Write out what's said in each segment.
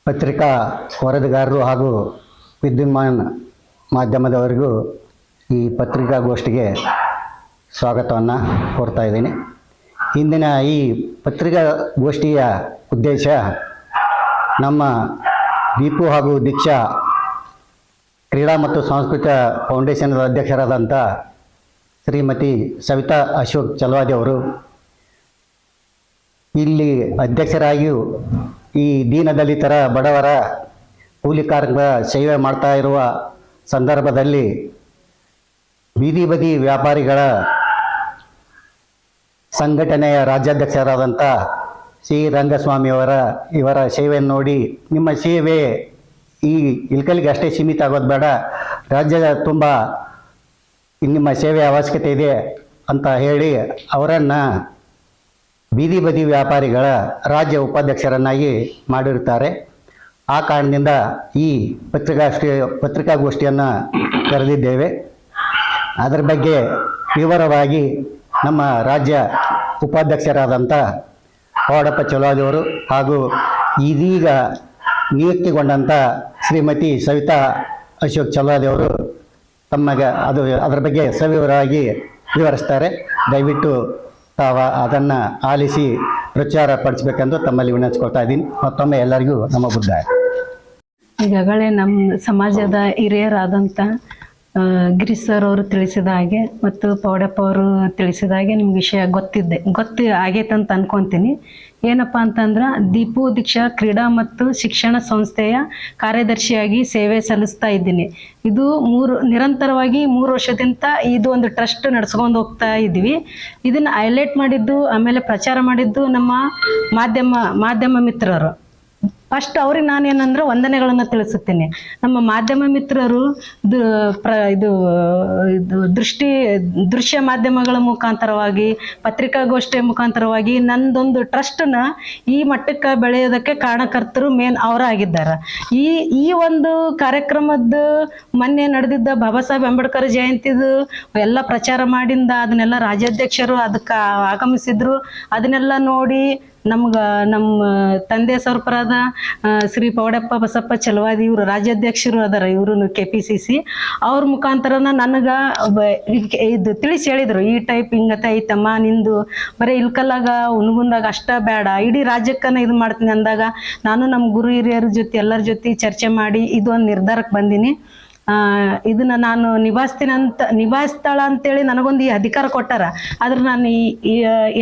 ಪತ್ರಿಕಾ ವರದಿಗಾರರು ಹಾಗೂ ವಿದ್ಯುನ್ಮಾನ ಮಾಧ್ಯಮದವರಿಗೂ ಈ ಪತ್ರಿಕಾಗೋಷ್ಠಿಗೆ ಸ್ವಾಗತವನ್ನು ಕೋರ್ತಾ ಇದ್ದೀನಿ. ಇಂದಿನ ಈ ಪತ್ರಿಕಾಗೋಷ್ಠಿಯ ಉದ್ದೇಶ ನಮ್ಮ ದೀಪು ಹಾಗೂ ದೀಕ್ಷಾ ಕ್ರೀಡಾ ಮತ್ತು ಸಾಂಸ್ಕೃತಿಕ ಫೌಂಡೇಶನ್ ಅಧ್ಯಕ್ಷರಾದಂಥ ಶ್ರೀಮತಿ ಸವಿತಾ ಅಶೋಕ್ ಚಲವಾದಿ ಅವರು ಇಲ್ಲಿ ಅಧ್ಯಕ್ಷರಾಗಿಯೂ ಈ ದೀನದಲಿತರ ಬಡವರ ಕೂಲಿ ಕಾರ್ಮಿಕರ ಸೇವೆ ಮಾಡ್ತಾ ಇರುವ ಸಂದರ್ಭದಲ್ಲಿ ಬೀದಿ ಬದಿ ವ್ಯಾಪಾರಿಗಳ ಸಂಘಟನೆಯ ರಾಜ್ಯಾಧ್ಯಕ್ಷರಾದಂಥ ಸಿ ರಂಗಸ್ವಾಮಿಯವರ ಇವರ ಸೇವೆಯನ್ನು ನೋಡಿ ನಿಮ್ಮ ಸೇವೆ ಈ ಇಲ್ಕಲಿಗೆ ಅಷ್ಟೇ ಸೀಮಿತ ಆಗೋದು ಬೇಡ, ರಾಜ್ಯದ ತುಂಬ ನಿಮ್ಮ ಸೇವೆ ಅವಶ್ಯಕತೆ ಇದೆ ಅಂತ ಹೇಳಿ ಅವರನ್ನು ಬೀದಿ ಬದಿ ವ್ಯಾಪಾರಿಗಳ ರಾಜ್ಯ ಉಪಾಧ್ಯಕ್ಷರನ್ನಾಗಿ ಮಾಡಿರ್ತಾರೆ. ಆ ಕಾರಣದಿಂದ ಈ ಪತ್ರಿಕಾಗೋಷ್ಠಿಯನ್ನು ಕರೆದಿದ್ದೇವೆ. ಅದರ ಬಗ್ಗೆ ವಿವರವಾಗಿ ನಮ್ಮ ರಾಜ್ಯ ಉಪಾಧ್ಯಕ್ಷರಾದಂಥ ಪವಾಡಪ್ಪ ಚಲವಾದಿಯವರು ಹಾಗೂ ಇದೀಗ ನಿಯುಕ್ತಿಗೊಂಡಂಥ ಶ್ರೀಮತಿ ಸವಿತಾ ಅಶೋಕ್ ಚಲವಾದಿಯವರು ತಮಗೆ ಅದರ ಬಗ್ಗೆ ಸವಿವರವಾಗಿ ವಿವರಿಸ್ತಾರೆ. ದಯವಿಟ್ಟು ತಾವು ಅದನ್ನು ಆಲಿಸಿ ಪ್ರಚಾರ ಪಡಿಸಬೇಕೆಂದು ತಮ್ಮಲ್ಲಿ ವಿನಂತಿಸ್ಕೊಳ್ತಾ ಇದ್ದೀನಿ. ಮತ್ತೊಮ್ಮೆ ಎಲ್ಲರಿಗೂ ನಮ್ಮ ಬುದ್ಧ. ಈಗಾಗಲೇ ನಮ್ಮ ಸಮಾಜದ ಹಿರಿಯರಾದಂಥ ಗಿರೀಶ್ ಸರ್ ಅವರು ತಿಳಿಸಿದ ಹಾಗೆ ಮತ್ತು ಪೌಡಪ್ಪ ಅವರು ತಿಳಿಸಿದ ಹಾಗೆ ನಿಮ್ಗೆ ವಿಷಯ ಗೊತ್ತು ಆಗೈತೆ ಅಂತ ಅನ್ಕೊತೀನಿ. ಏನಪ್ಪ ಅಂತಂದ್ರೆ ದೀಪು ದೀಕ್ಷಾ ಕ್ರೀಡಾ ಮತ್ತು ಶಿಕ್ಷಣ ಸಂಸ್ಥೆಯ ಕಾರ್ಯದರ್ಶಿಯಾಗಿ ಸೇವೆ ಸಲ್ಲಿಸ್ತಾ ಇದ್ದೀನಿ. ಇದು ನಿರಂತರವಾಗಿ 3 ವರ್ಷದಿಂದ ಇದು ಒಂದು ಟ್ರಸ್ಟ್ ನಡ್ಸ್ಕೊಂಡು ಹೋಗ್ತಾ ಇದ್ವಿ. ಇದನ್ನು ಹೈಲೈಟ್ ಮಾಡಿದ್ದು ಆಮೇಲೆ ಪ್ರಚಾರ ಮಾಡಿದ್ದು ನಮ್ಮ ಮಾಧ್ಯಮ ಮಿತ್ರರು. ಫಸ್ಟ್ ಅವ್ರಿಗೆ ನಾನೇನಂದ್ರೆ ವಂದನೆಗಳನ್ನು ತಿಳಿಸುತ್ತೇನೆ. ನಮ್ಮ ಮಾಧ್ಯಮ ಮಿತ್ರರು ದೃಶ್ಯ ಮಾಧ್ಯಮಗಳ ಮುಖಾಂತರವಾಗಿ ಪತ್ರಿಕಾಗೋಷ್ಠಿಯ ಮುಖಾಂತರವಾಗಿ ನಂದೊಂದು ಟ್ರಸ್ಟ್ನ ಈ ಮಟ್ಟಕ್ಕೆ ಬೆಳೆಯೋದಕ್ಕೆ ಕಾರಣಕರ್ತರು ಮೇನ್ ಅವರಾಗಿದ್ದಾರೆ. ಈ ಒಂದು ಕಾರ್ಯಕ್ರಮದ ಮೊನ್ನೆ ನಡೆದಿದ್ದ ಬಾಬಾ ಸಾಹೇಬ್ ಅಂಬೇಡ್ಕರ್ ಜಯಂತಿದು ಎಲ್ಲ ಪ್ರಚಾರ ಮಾಡಿಂದ ಅದನ್ನೆಲ್ಲ ರಾಜ್ಯಾಧ್ಯಕ್ಷರು ಅದಕ್ಕೆ ಆಗಮಿಸಿದ್ರು. ಅದನ್ನೆಲ್ಲ ನೋಡಿ ನಮ್ಮ ತಂದೆ ಸರ್ಪರಾದ ಶ್ರೀ ಪೌಡಪ್ಪ ಬಸಪ್ಪ ಚಲವಾದಿ ಇವರು ರಾಜ್ಯಾಧ್ಯಕ್ಷರು ಅದಾರ. ಇವರು KPCC ಅವ್ರ ಮುಖಾಂತರನ ನನಗೆ ಇದು ತಿಳಿಸಿ ಹೇಳಿದ್ರು, ಈ ಟೈಪ್ ಹಿಂಗತೆ ಐತಮ್ಮ, ನಿಂದು ಬರೀ ಇಲ್ಕಲ್ಲಾಗ ಉನ್ಗುಂದಾಗ ಅಷ್ಟ ಬೇಡ, ಇಡೀ ರಾಜ್ಯಕ್ಕನ ಇದು ಮಾಡ್ತೀನಿ ಅಂದಾಗ ನಾನು ನಮ್ಮ ಗುರು ಹಿರಿಯರ ಜೊತೆ ಎಲ್ಲರ ಜೊತೆ ಚರ್ಚೆ ಮಾಡಿ ಇದೊಂದು ನಿರ್ಧಾರಕ್ಕೆ ಬಂದೀನಿ. ಇದನ್ನ ನಾನು ನಿಭಾಯಿಸ್ತಾಳ ಅಂತೇಳಿ ನನಗೊಂದು ಈ ಅಧಿಕಾರ ಕೊಟ್ಟಾರ. ಆದ್ರೆ ನಾನು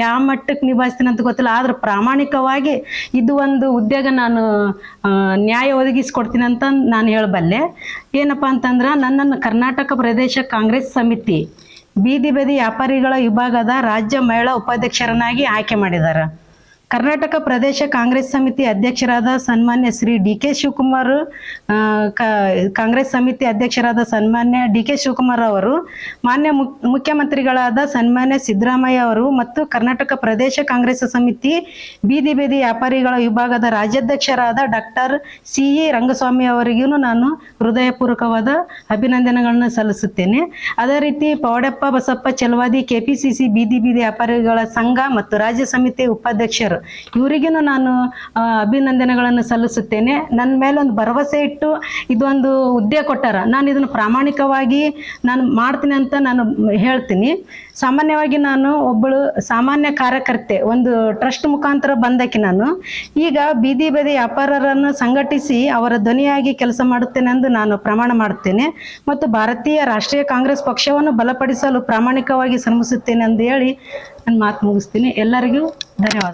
ಯಾವ ಮಟ್ಟಕ್ಕೆ ನಿಭಾಯಿಸ್ತೀನಿ ಅಂತ ಗೊತ್ತಿಲ್ಲ. ಆದ್ರೆ ಪ್ರಾಮಾಣಿಕವಾಗಿ ಇದು ಒಂದು ಉದ್ಯೋಗ ನಾನು ನ್ಯಾಯ ಒದಗಿಸ್ಕೊಡ್ತೀನಿ ಅಂತ ನಾನು ಹೇಳಬಲ್ಲೆ. ಏನಪ್ಪ ಅಂತಂದ್ರೆ ನನ್ನನ್ನು ಕರ್ನಾಟಕ ಪ್ರದೇಶ ಕಾಂಗ್ರೆಸ್ ಸಮಿತಿ ಬೀದಿ ಬದಿ ವ್ಯಾಪಾರಿಗಳ ವಿಭಾಗದ ರಾಜ್ಯ ಮಹಿಳಾ ಉಪಾಧ್ಯಕ್ಷರನ್ನಾಗಿ ಆಯ್ಕೆ ಮಾಡಿದ್ದಾರೆ. ಕರ್ನಾಟಕ ಪ್ರದೇಶ ಕಾಂಗ್ರೆಸ್ ಸಮಿತಿ ಅಧ್ಯಕ್ಷರಾದ ಸನ್ಮಾನ್ಯ ಶ್ರೀ DK ಶಿವಕುಮಾರ್, ಕಾಂಗ್ರೆಸ್ ಸಮಿತಿ ಅಧ್ಯಕ್ಷರಾದ ಸನ್ಮಾನ್ಯ DK ಶಿವಕುಮಾರ್ ಅವರು, ಮಾನ್ಯ ಮುಖ್ಯಮಂತ್ರಿಗಳಾದ ಸನ್ಮಾನ್ಯ ಸಿದ್ದರಾಮಯ್ಯ ಅವರು ಮತ್ತು ಕರ್ನಾಟಕ ಪ್ರದೇಶ ಕಾಂಗ್ರೆಸ್ ಸಮಿತಿ ಬೀದಿ ಬದಿ ವ್ಯಾಪಾರಿಗಳ ವಿಭಾಗದ ರಾಜ್ಯಾಧ್ಯಕ್ಷರಾದ ಡಾಕ್ಟರ್ CE ರಂಗಸ್ವಾಮಿ ಅವರಿಗೂ ನಾನು ಹೃದಯಪೂರ್ವಕವಾದ ಅಭಿನಂದನೆಗಳನ್ನು ಸಲ್ಲಿಸುತ್ತೇನೆ. ಅದೇ ರೀತಿ ಪೌಡಪ್ಪ ಬಸಪ್ಪ ಚಲವಾದಿ KPCC ಬೀದಿ ಬೀದಿ ವ್ಯಾಪಾರಿಗಳ ಸಂಘ ಮತ್ತು ರಾಜ್ಯ ಸಮಿತಿ ಉಪಾಧ್ಯಕ್ಷರು ಇವರಿಗೂ ನಾನು ಅಭಿನಂದನೆಗಳನ್ನು ಸಲ್ಲಿಸುತ್ತೇನೆ. ನನ್ನ ಮೇಲೆ ಒಂದು ಭರವಸೆ ಇಟ್ಟು ಇದೊಂದು ಹುದ್ದೆ ಕೊಟ್ಟಾರ. ನಾನು ಇದನ್ನು ಪ್ರಾಮಾಣಿಕವಾಗಿ ನಾನು ಮಾಡ್ತೀನಿ ಅಂತ ನಾನು ಹೇಳ್ತೀನಿ. ಸಾಮಾನ್ಯವಾಗಿ ನಾನು ಒಬ್ಬಳು ಸಾಮಾನ್ಯ ಕಾರ್ಯಕರ್ತೆ, ಒಂದು ಟ್ರಸ್ಟ್ ಮುಖಾಂತರ ಬಂದಕ್ಕೆ ನಾನು ಈಗ ಬೀದಿ ಬದಿ ವ್ಯಾಪಾರರನ್ನು ಸಂಘಟಿಸಿ ಅವರ ಧ್ವನಿಯಾಗಿ ಕೆಲಸ ಮಾಡುತ್ತೇನೆ ಎಂದು ನಾನು ಪ್ರಮಾಣ ಮಾಡುತ್ತೇನೆ ಮತ್ತು ಭಾರತೀಯ ರಾಷ್ಟ್ರೀಯ ಕಾಂಗ್ರೆಸ್ ಪಕ್ಷವನ್ನು ಬಲಪಡಿಸಲು ಪ್ರಾಮಾಣಿಕವಾಗಿ ಶ್ರಮಿಸುತ್ತೇನೆ ಎಂದು ಹೇಳಿ ನನ್ನ ಮಾತು ಮುಗಿಸ್ತೀನಿ. ಎಲ್ಲರಿಗೂ ಧನ್ಯವಾದ.